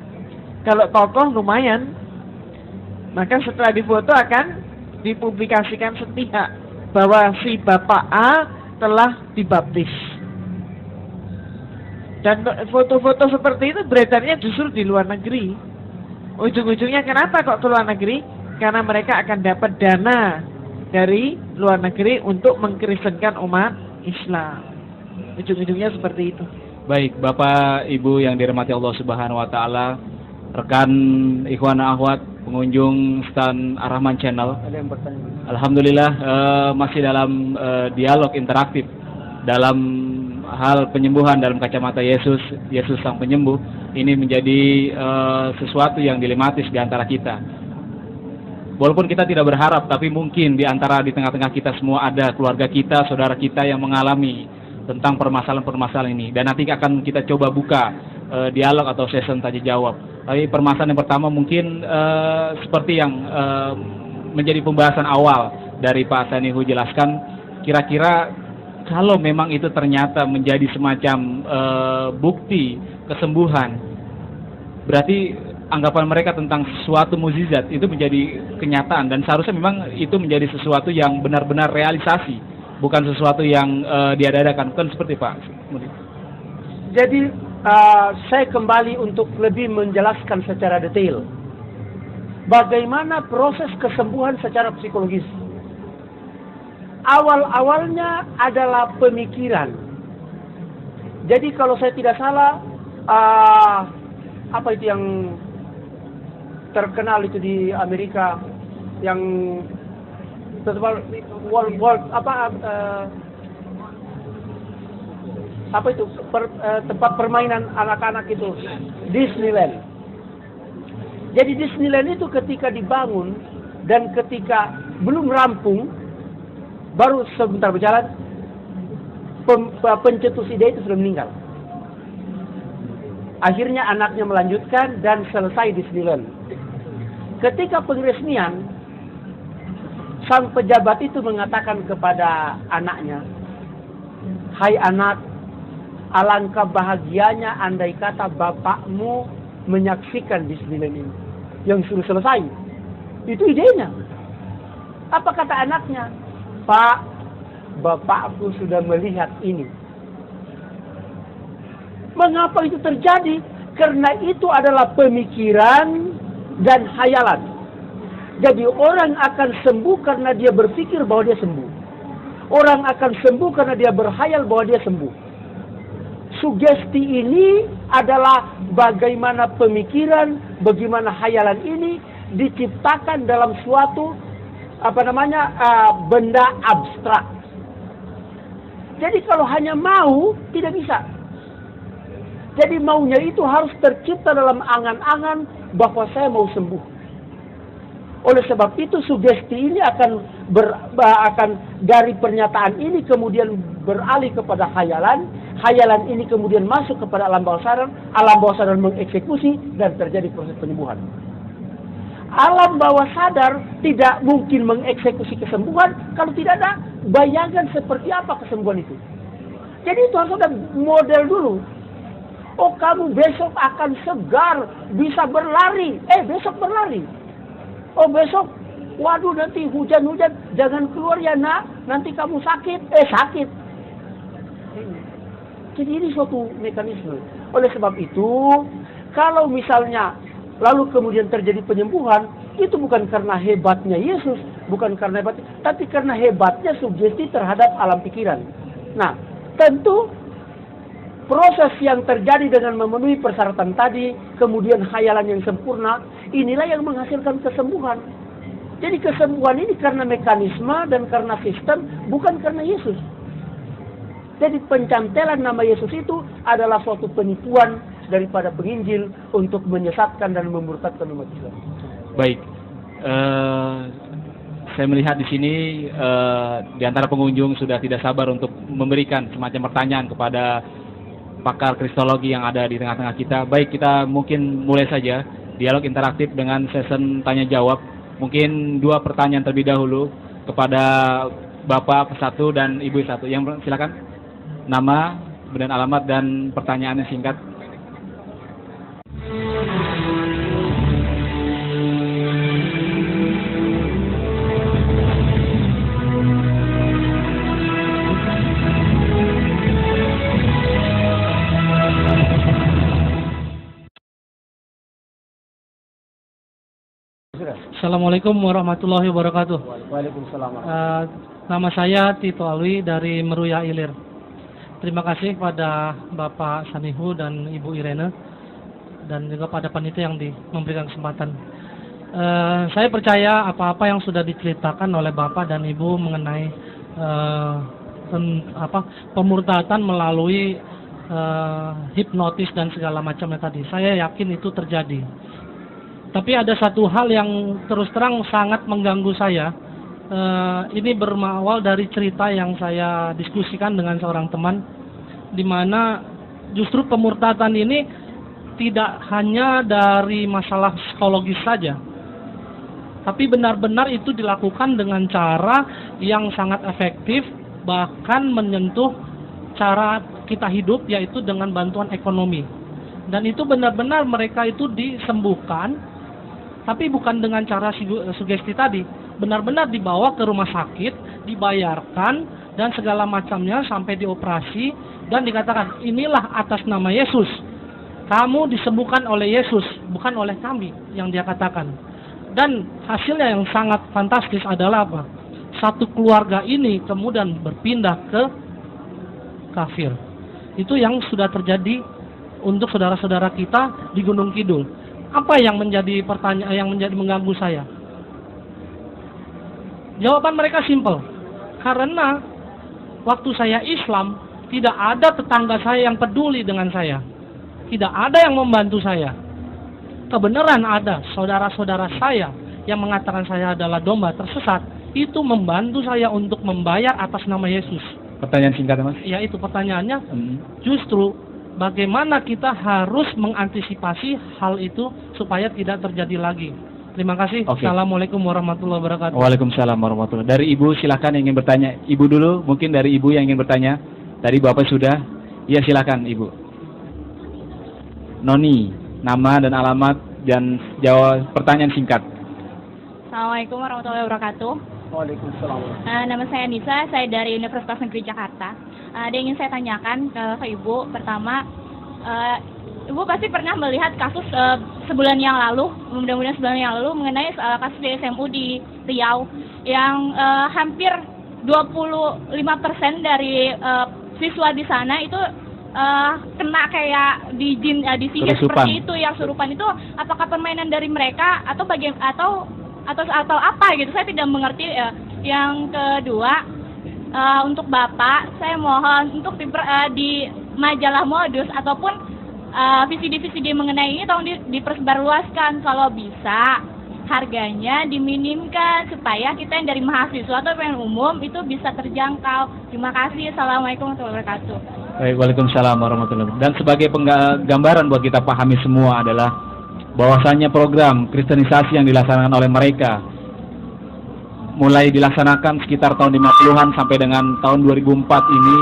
kalau tokoh lumayan, maka setelah difoto akan dipublikasikan sepihak bahwa si Bapak A telah dibaptis. Dan foto-foto seperti itu beredarnya justru di luar negeri. Ujung-ujungnya kenapa kok ke luar negeri? Karena mereka akan dapat dana dari luar negeri untuk mengkristenkan umat Islam. Ujung-ujungnya seperti itu. Baik, Bapak Ibu yang dirahmati Allah Subhanahu wa taala, rekan ikhwan akhwat pengunjung stand Ar-Rahman Channel. Ada yang bertanya. Alhamdulillah masih dalam dialog interaktif dalam hal penyembuhan dalam kacamata Yesus Sang Penyembuh. Ini menjadi sesuatu yang dilematis di antara kita. Walaupun kita tidak berharap, tapi mungkin di tengah-tengah kita semua ada keluarga kita, saudara kita yang mengalami tentang permasalahan-permasalahan ini. Dan nanti akan kita coba buka dialog atau session tanya jawab. Tapi permasalahan yang pertama mungkin seperti yang menjadi pembahasan awal dari Pak Sanihu jelaskan, kira-kira kalau memang itu ternyata menjadi semacam bukti kesembuhan, berarti anggapan mereka tentang sesuatu mukjizat itu menjadi kenyataan, dan seharusnya memang itu menjadi sesuatu yang benar-benar realisasi, bukan sesuatu yang diada-adakan, bukan seperti Pak. Jadi saya kembali untuk lebih menjelaskan secara detail bagaimana proses kesembuhan secara psikologis. Awal-awalnya adalah pemikiran. Jadi kalau saya tidak salah, apa itu yang terkenal itu di Amerika, yang apa itu tempat permainan anak-anak itu, Disneyland. Jadi Disneyland itu ketika dibangun dan ketika belum rampung, baru sebentar berjalan, pencetus ide itu sudah meninggal. Akhirnya anaknya melanjutkan dan selesai Disneyland. Ketika peresmian, sang pejabat itu mengatakan kepada anaknya, "Hai anak, alangkah bahagianya andai kata bapakmu menyaksikan Disneyland ini yang sudah selesai." Itu idenya. Apa kata anaknya? "Pak, bapakku sudah melihat ini." Mengapa itu terjadi? Karena itu adalah pemikiran dan hayalan. Jadi orang akan sembuh karena dia berpikir bahwa dia sembuh. Orang akan sembuh karena dia berhayal bahwa dia sembuh. Sugesti ini adalah bagaimana pemikiran, bagaimana hayalan ini diciptakan dalam suatu benda abstrak. Jadi kalau hanya mau, tidak bisa. Jadi maunya itu harus tercipta dalam angan-angan bahwa saya mau sembuh. Oleh sebab itu sugesti ini akan dari pernyataan ini kemudian beralih kepada hayalan. Hayalan ini kemudian masuk kepada alam bawah sadar mengeksekusi dan terjadi proses penyembuhan. Alam bawah sadar tidak mungkin mengeksekusi kesembuhan kalau tidak ada bayangan seperti apa kesembuhan itu. Jadi itu harus ada model dulu. Oh, kamu besok akan segar, bisa berlari. Besok berlari. Oh, besok, waduh nanti hujan-hujan, jangan keluar ya nak, nanti kamu sakit. Sakit. Jadi ini suatu mekanisme. Oleh sebab itu, kalau misalnya lalu kemudian terjadi penyembuhan, itu bukan karena hebatnya Yesus, bukan karena hebatnya, tapi karena hebatnya sugesti terhadap alam pikiran. Nah, tentu proses yang terjadi dengan memenuhi persyaratan tadi, kemudian khayalan yang sempurna, inilah yang menghasilkan kesembuhan. Jadi kesembuhan ini karena mekanisme dan karena sistem, bukan karena Yesus. Jadi pencantelan nama Yesus itu adalah suatu penipuan daripada penginjil untuk menyesatkan dan memurtadkan umat Islam. Baik, saya melihat di sini di antara pengunjung sudah tidak sabar untuk memberikan semacam pertanyaan kepada pakar kristologi yang ada di tengah-tengah kita. Baik, kita mungkin mulai saja dialog interaktif dengan session tanya jawab. Mungkin 2 pertanyaan terlebih dahulu kepada Bapak satu dan Ibu satu. Yang silakan. Nama, kemudian alamat dan pertanyaannya singkat. Assalamualaikum warahmatullahi wabarakatuh. Waalaikumsalam. Nama saya Tito Alwi dari Meruya Ilir. Terima kasih kepada Bapak Sanihu dan Ibu Irene dan juga pada panitia yang memberikan kesempatan. Saya percaya apa-apa yang sudah diceritakan oleh Bapak dan Ibu mengenai pemurtatan melalui hipnotis dan segala macamnya tadi. Saya yakin itu terjadi. Tapi ada satu hal yang terus terang sangat mengganggu saya. Ini berawal dari cerita yang saya diskusikan dengan seorang teman, di mana justru pemurtatan ini tidak hanya dari masalah psikologis saja, tapi benar-benar itu dilakukan dengan cara yang sangat efektif, bahkan menyentuh cara kita hidup, yaitu dengan bantuan ekonomi. Dan itu benar-benar mereka itu disembuhkan, tapi bukan dengan cara sugesti tadi. Benar-benar dibawa ke rumah sakit, dibayarkan, dan segala macamnya sampai dioperasi, dan dikatakan, inilah atas nama Yesus. Kamu disembuhkan oleh Yesus, bukan oleh kami, yang dia katakan. Dan hasilnya yang sangat fantastis adalah apa? Satu keluarga ini kemudian berpindah ke kafir. Itu yang sudah terjadi untuk saudara-saudara kita di Gunung Kidul. Apa yang menjadi pertanyaan, yang menjadi mengganggu saya? Jawaban mereka simpel. Karena waktu saya Islam, tidak ada tetangga saya yang peduli dengan saya. Tidak ada yang membantu saya. Kebenaran ada saudara-saudara saya yang mengatakan saya adalah domba tersesat, itu membantu saya untuk membayar atas nama Yesus. Pertanyaan singkat, Mas. Ya, itu pertanyaannya. Justru bagaimana kita harus mengantisipasi hal itu supaya tidak terjadi lagi. Terima kasih. Okay. Assalamualaikum warahmatullahi wabarakatuh. Waalaikumsalam warahmatullahi wabarakatuh. Dari Ibu silakan yang ingin bertanya. Ibu dulu, mungkin dari Ibu yang ingin bertanya. Tadi Bapak sudah. Ya, silakan Ibu. Noni, nama dan alamat dan jawab pertanyaan singkat. Assalamualaikum warahmatullahi wabarakatuh. Waalaikumsalam. Nama saya Nisa, saya dari Universitas Negeri Jakarta. Ada yang ingin saya tanyakan ke Ibu. Pertama, Ibu pasti pernah melihat kasus sebulan yang lalu, mudah-mudahan sebulan yang lalu, mengenai kasus di SMU di Riau yang hampir 25% dari siswa di sana itu kena kayak disihir seperti itu, yang surupan itu. Apakah permainan dari mereka atau atau apa gitu? Saya tidak mengerti. Yang kedua, untuk Bapak, saya mohon untuk di majalah Modus ataupun VCD mengenai ini tolong dipersebarluaskan, kalau bisa harganya diminimkan supaya kita yang dari mahasiswa atau yang umum itu bisa terjangkau. Terima kasih. Assalamualaikum warahmatullahi wabarakatuh. Baik, waalaikumsalam warahmatullahi wabarakatuh. Dan sebagai gambaran buat kita pahami semua adalah bahwasanya program kristenisasi yang dilaksanakan oleh mereka mulai dilaksanakan sekitar tahun 50-an sampai dengan tahun 2004 ini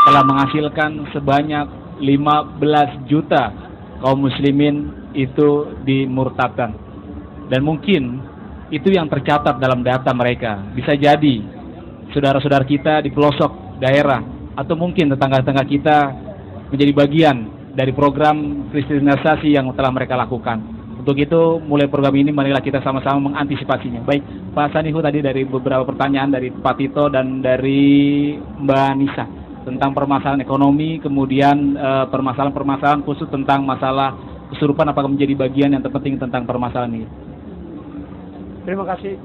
telah menghasilkan sebanyak 15 juta kaum muslimin itu dimurtadkan. Dan mungkin itu yang tercatat dalam data mereka. Bisa jadi saudara-saudara kita di pelosok daerah atau mungkin tetangga-tetangga kita menjadi bagian dari program kristenisasi yang telah mereka lakukan. Untuk itu, mulai program ini marilah kita sama-sama mengantisipasinya. Baik, Pak Sanihu tadi dari beberapa pertanyaan dari Pak Tito dan dari Mbak Nisa tentang permasalahan ekonomi, kemudian permasalahan-permasalahan khusus tentang masalah kesurupan apakah menjadi bagian yang terpenting tentang permasalahan ini. Terima kasih.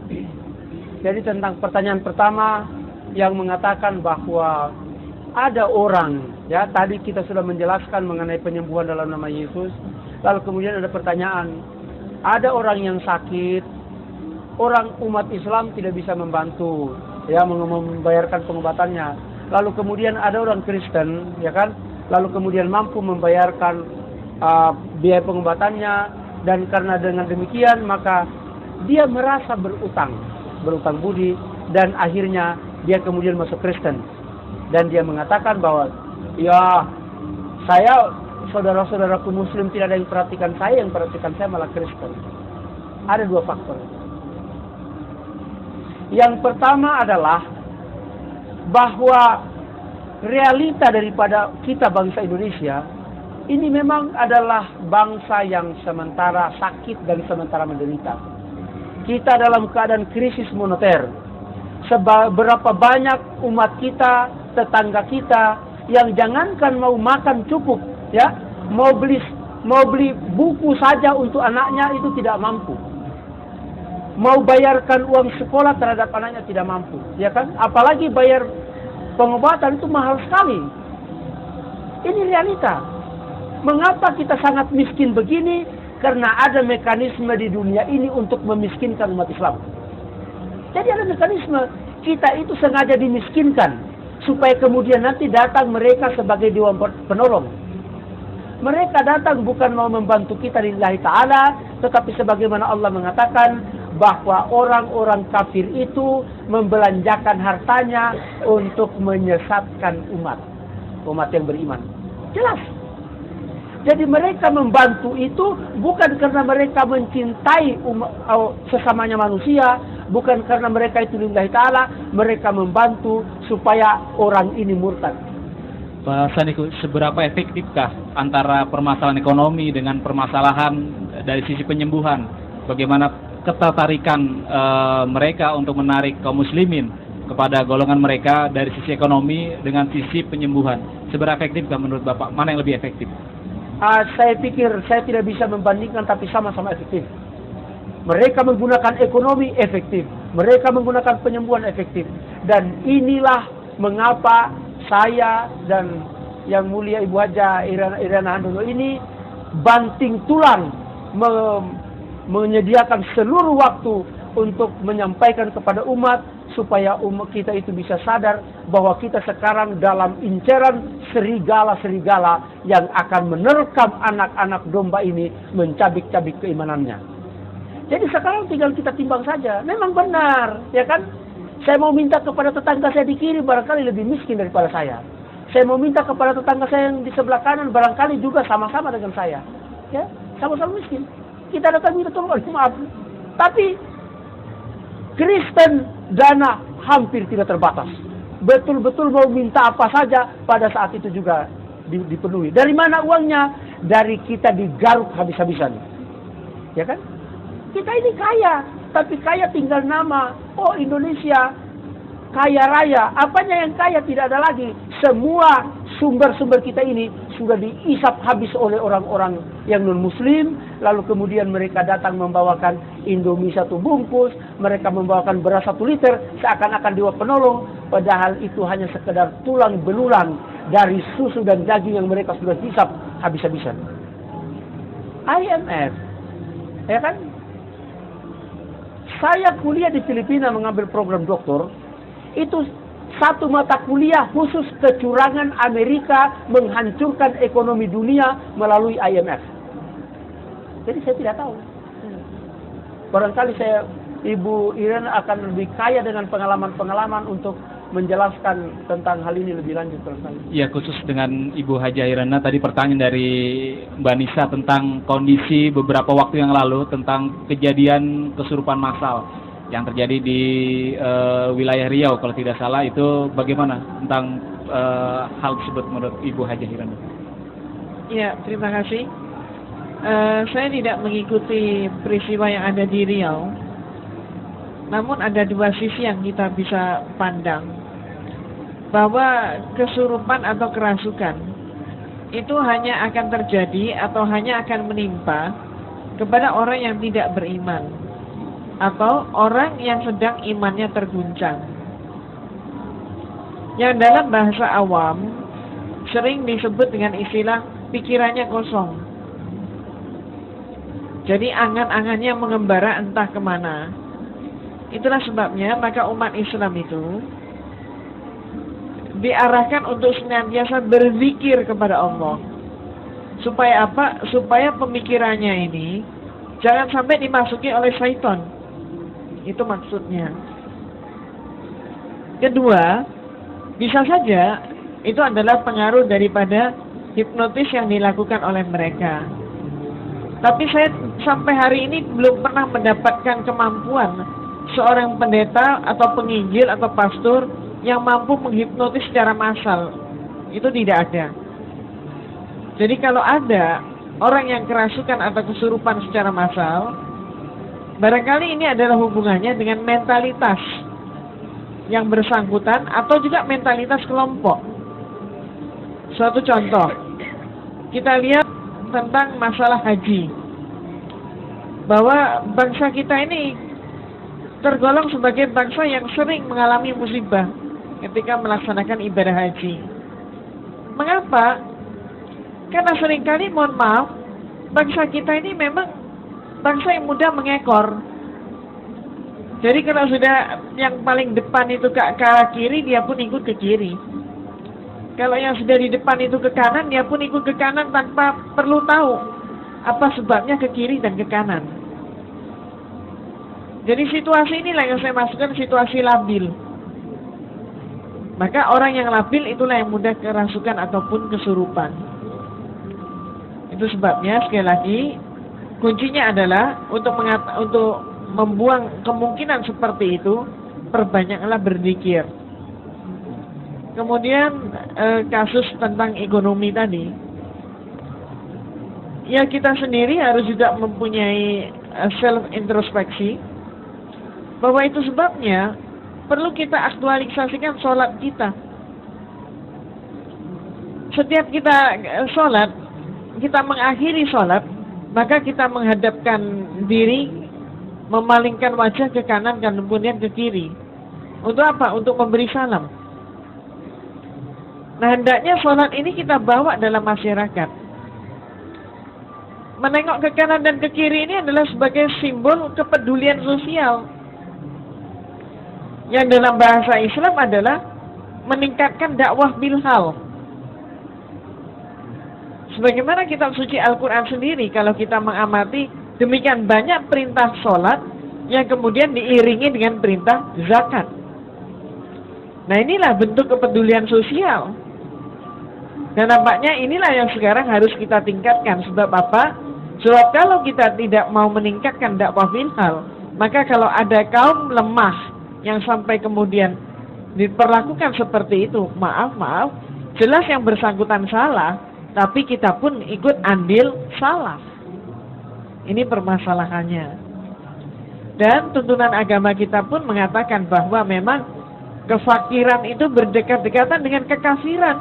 Jadi tentang pertanyaan pertama yang mengatakan bahwa ada orang, ya tadi kita sudah menjelaskan mengenai penyembuhan dalam nama Yesus. Lalu kemudian ada pertanyaan, ada orang yang sakit, orang umat Islam tidak bisa membantu, ya membayarkan pengobatannya. Lalu kemudian ada orang Kristen, ya kan, lalu kemudian mampu membayarkan biaya pengobatannya, dan karena dengan demikian maka dia merasa berutang budi, dan akhirnya dia kemudian masuk Kristen, dan dia mengatakan bahwa ya saya saudara-saudaraku Muslim tidak ada yang perhatikan saya, yang perhatikan saya malah Kristen. Ada dua faktor. Yang pertama adalah bahwa realita daripada kita bangsa Indonesia ini memang adalah bangsa yang sementara sakit dan sementara menderita. Kita dalam keadaan krisis moneter. Seberapa banyak umat kita, tetangga kita yang jangankan mau makan cukup, ya, mau beli buku saja untuk anaknya itu tidak mampu. Mau bayarkan uang sekolah terhadap anaknya tidak mampu, ya kan? Apalagi bayar pengobatan itu mahal sekali. Ini realita. Mengapa kita sangat miskin begini? Karena ada mekanisme di dunia ini untuk memiskinkan umat Islam. Jadi ada mekanisme, kita itu sengaja dimiskinkan supaya kemudian nanti datang mereka sebagai dewan penolong. Mereka datang bukan mau membantu kita lillahi ta'ala, tetapi sebagaimana Allah mengatakan bahwa orang-orang kafir itu membelanjakan hartanya untuk menyesatkan umat yang beriman. Jelas. Jadi mereka membantu itu bukan karena mereka mencintai sesamanya manusia, bukan karena mereka itu lillahi ta'ala, mereka membantu supaya orang ini murtad. Pak Sanihu, seberapa efektifkah antara permasalahan ekonomi dengan permasalahan dari sisi penyembuhan? Bagaimana ketertarikan mereka untuk menarik kaum muslimin kepada golongan mereka dari sisi ekonomi dengan sisi penyembuhan? Seberapa efektifkah menurut Bapak? Mana yang lebih efektif? Saya pikir saya tidak bisa membandingkan, tapi sama-sama efektif. Mereka menggunakan ekonomi efektif, mereka menggunakan penyembuhan efektif, dan inilah mengapa saya dan yang mulia Ibu Haja Iriana Handono ini banting tulang menyediakan seluruh waktu untuk menyampaikan kepada umat supaya umat kita itu bisa sadar bahwa kita sekarang dalam inceran serigala-serigala yang akan menerkam anak-anak domba ini, mencabik-cabik keimanannya. Jadi sekarang tinggal kita timbang saja. Memang benar, ya kan? Saya mau minta kepada tetangga saya di kiri barangkali lebih miskin daripada saya. Saya mau minta kepada tetangga saya yang di sebelah kanan barangkali juga sama-sama dengan saya. Ya, sama-sama miskin. Kita datang minta tolong, maaf. Tapi Kristen dana hampir tidak terbatas. Betul-betul mau minta apa saja pada saat itu juga dipenuhi. Dari mana uangnya? Dari kita digaruk habis-habisan. Ya kan? Kita ini kaya, tapi kaya tinggal nama. Oh, Indonesia kaya raya. Apanya yang kaya? Tidak ada lagi. Semua sumber-sumber kita ini sudah diisap habis oleh orang-orang yang non-muslim. Lalu kemudian mereka datang membawakan Indomie 1 bungkus. Mereka membawakan beras 1 liter. Seakan-akan dewa penolong. Padahal itu hanya sekedar tulang belulang dari susu dan daging yang mereka sudah hisap habis-habisan. IMF. Ya kan? Saya kuliah di Filipina mengambil program doktor. Itu satu mata kuliah khusus kecurangan Amerika menghancurkan ekonomi dunia melalui IMF. Jadi saya tidak tahu. Barangkali Ibu Iriana akan lebih kaya dengan pengalaman-pengalaman untuk menjelaskan tentang hal ini lebih lanjut. Ya, khusus dengan Ibu Haja Iriana, tadi pertanyaan dari Mbak Nisa tentang kondisi beberapa waktu yang lalu tentang kejadian kesurupan massal yang terjadi di wilayah Riau kalau tidak salah, itu bagaimana tentang hal tersebut menurut Ibu Haja Iriana? Ya, terima kasih. Saya tidak mengikuti peristiwa yang ada di Riau. Namun ada dua sisi yang kita bisa pandang. Bahwa kesurupan atau kerasukan itu hanya akan terjadi atau hanya akan menimpa kepada orang yang tidak beriman atau orang yang sedang imannya terguncang. Yang dalam bahasa awam sering disebut dengan istilah pikirannya kosong. Jadi angan-angannya mengembara entah kemana. Itulah sebabnya maka umat Islam itu diarahkan untuk senantiasa berzikir kepada Allah. Supaya apa? Supaya pemikirannya ini jangan sampai dimasuki oleh syaitan. Itu maksudnya. Kedua, bisa saja itu adalah pengaruh daripada hipnotis yang dilakukan oleh mereka. Tapi saya sampai hari ini belum pernah mendapatkan kemampuan seorang pendeta atau penginjil atau pastor yang mampu menghipnotis secara massal. Itu tidak ada. Jadi kalau ada orang yang kerasukan atau kesurupan secara massal, barangkali ini adalah hubungannya dengan mentalitas yang bersangkutan atau juga mentalitas kelompok. Suatu contoh, kita lihat tentang masalah haji. Bahwa bangsa kita ini tergolong sebagai bangsa yang sering mengalami musibah ketika melaksanakan ibadah haji. Mengapa? Karena seringkali, mohon maaf, bangsa kita ini memang bangsa yang mudah mengekor. Jadi kalau sudah yang paling depan itu ke arah kiri, dia pun ikut ke kiri. Kalau yang sudah di depan itu ke kanan, dia pun ikut ke kanan tanpa perlu tahu apa sebabnya ke kiri dan ke kanan. Jadi situasi inilah yang saya maksudkan situasi labil. Maka orang yang labil itulah yang mudah kerasukan ataupun kesurupan. Itu sebabnya sekali lagi kuncinya adalah untuk membuang kemungkinan seperti itu, perbanyaklah berzikir. Kemudian kasus tentang ekonomi tadi, ya kita sendiri harus juga mempunyai self introspeksi bahwa itu sebabnya perlu kita aktualisasikan sholat kita. Setiap kita sholat, kita mengakhiri sholat, maka kita menghadapkan diri, memalingkan wajah ke kanan dan kemudian ke kiri. Untuk apa? Untuk memberi salam. Nah, hendaknya sholat ini kita bawa dalam masyarakat. Menengok ke kanan dan ke kiri ini adalah sebagai simbol kepedulian sosial. Yang dalam bahasa Islam adalah meningkatkan dakwah bilhal. Sebagaimana kitab suci Al-Quran sendiri, kalau kita mengamati, demikian banyak perintah sholat yang kemudian diiringi dengan perintah zakat. Nah, inilah bentuk kepedulian sosial. Dan nampaknya inilah yang sekarang harus kita tingkatkan. Sebab apa? Sebab kalau kita tidak mau meningkatkan dakwah bilhal, maka kalau ada kaum lemah yang sampai kemudian diperlakukan seperti itu, maaf, jelas yang bersangkutan salah, tapi kita pun ikut andil salah. Ini permasalahannya. Dan tuntunan agama kita pun mengatakan bahwa memang kefakiran itu berdekat-dekatan dengan kekafiran.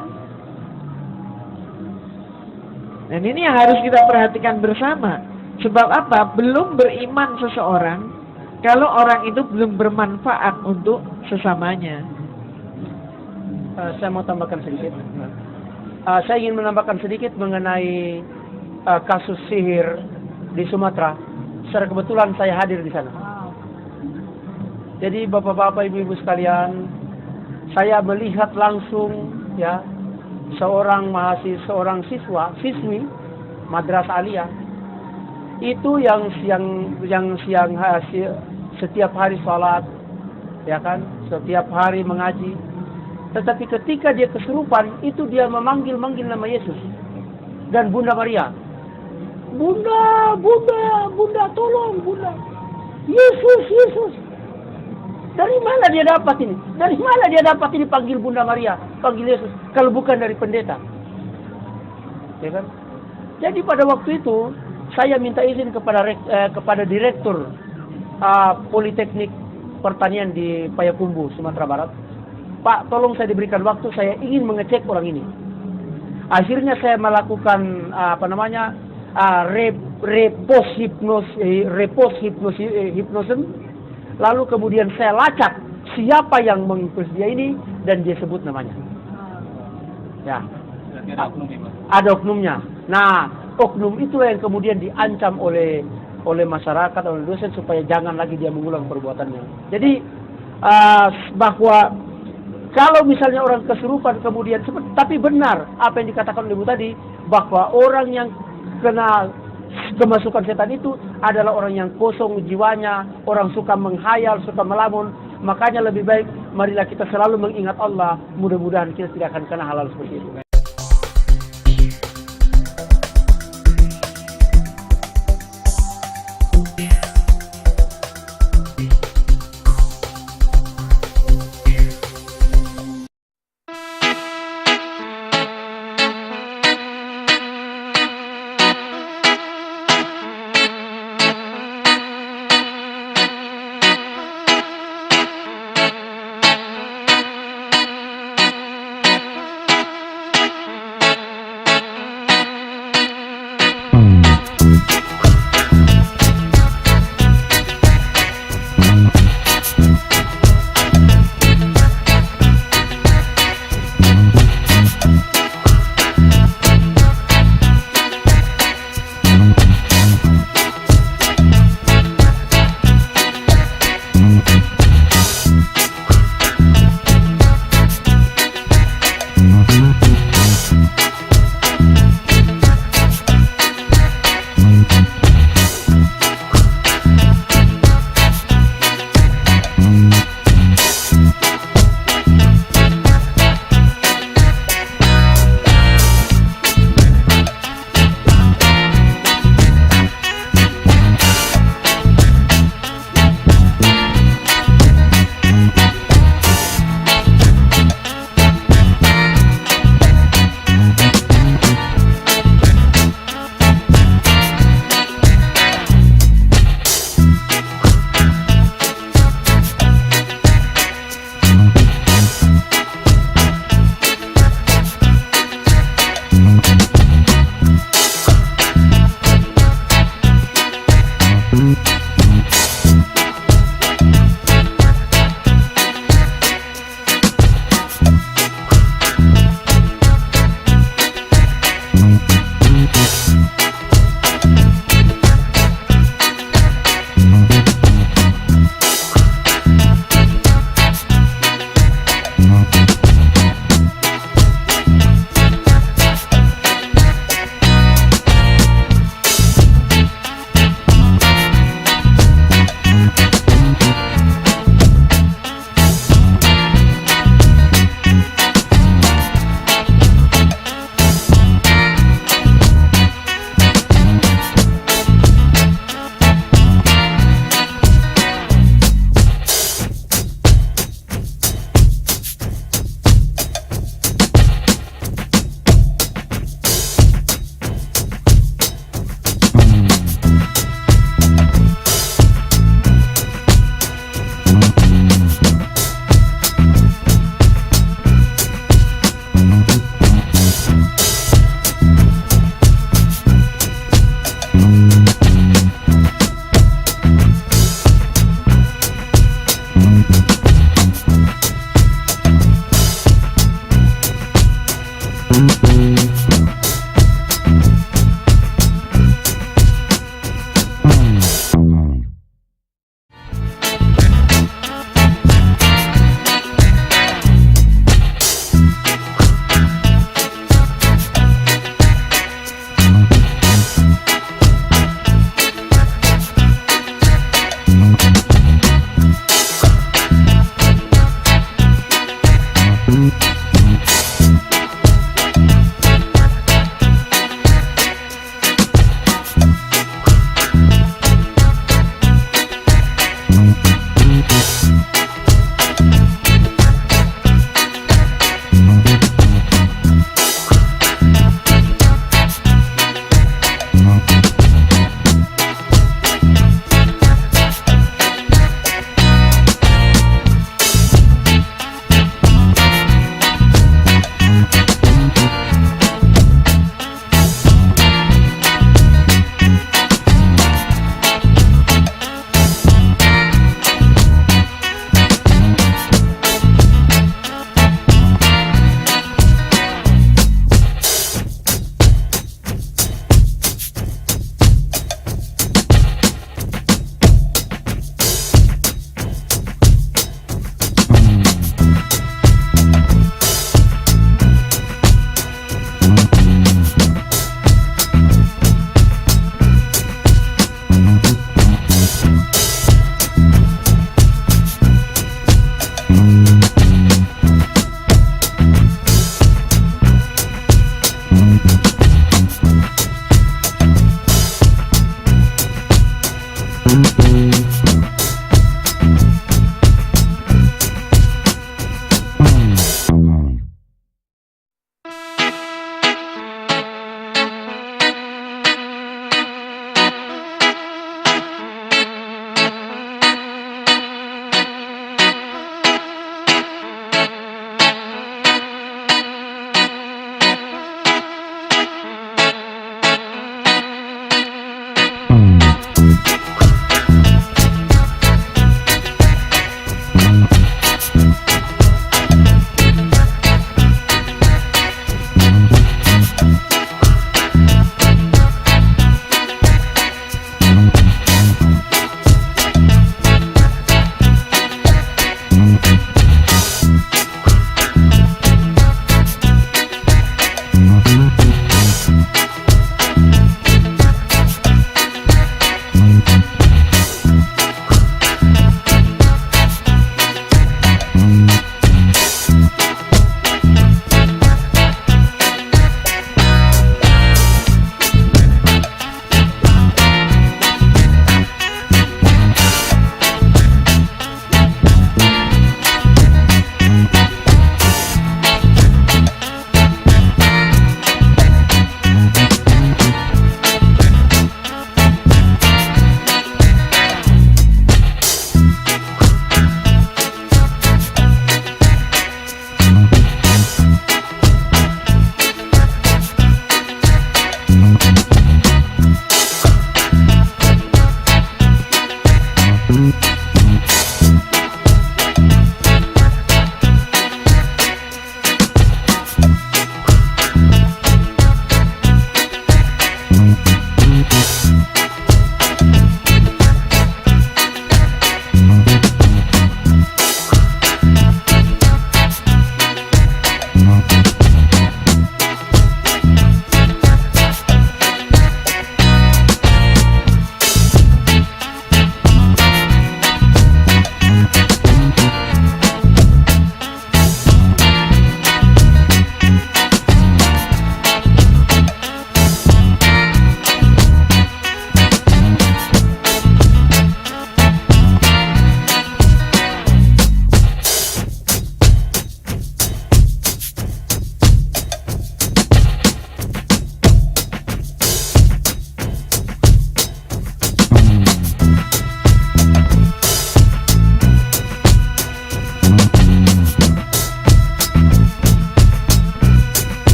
Dan ini yang harus kita perhatikan bersama. Sebab apa? Belum beriman seseorang kalau orang itu belum bermanfaat untuk sesamanya. Saya mau tambahkan sedikit. Saya ingin menambahkan sedikit mengenai kasus sihir di Sumatera. Secara kebetulan saya hadir di sana. Jadi bapak-bapak, ibu-ibu sekalian, saya melihat langsung ya seorang siswi madrasah aliyah itu yang setiap hari sholat, ya kan, setiap hari mengaji. Tetapi ketika dia kesurupan, itu dia memanggil nama Yesus dan Bunda Maria. Bunda, tolong, Bunda. Yesus. Dari mana dia dapat ini? Dari mana dia dapat ini panggil Bunda Maria, panggil Yesus, kalau bukan dari pendeta? Ya kan? Jadi pada waktu itu saya minta izin kepada direktur Politeknik Pertanian di Payakumbuh, Sumatera Barat. Pak, tolong saya diberikan waktu, saya ingin mengecek orang ini. Akhirnya saya melakukan repost hipnosis, lalu kemudian saya lacak siapa yang menghipnotis dia ini dan dia sebut namanya. Ya. Ada oknumnya. Nah, oknum itu yang kemudian diancam oleh masyarakat, oleh dosen supaya jangan lagi dia mengulang perbuatannya. Jadi bahwa kalau misalnya orang kesurupan kemudian, tapi benar apa yang dikatakan oleh Ibu tadi, bahwa orang yang kena kemasukan setan itu adalah orang yang kosong jiwanya, orang suka menghayal, suka melamun. Makanya lebih baik marilah kita selalu mengingat Allah, mudah-mudahan kita tidak akan kena hal-hal seperti itu.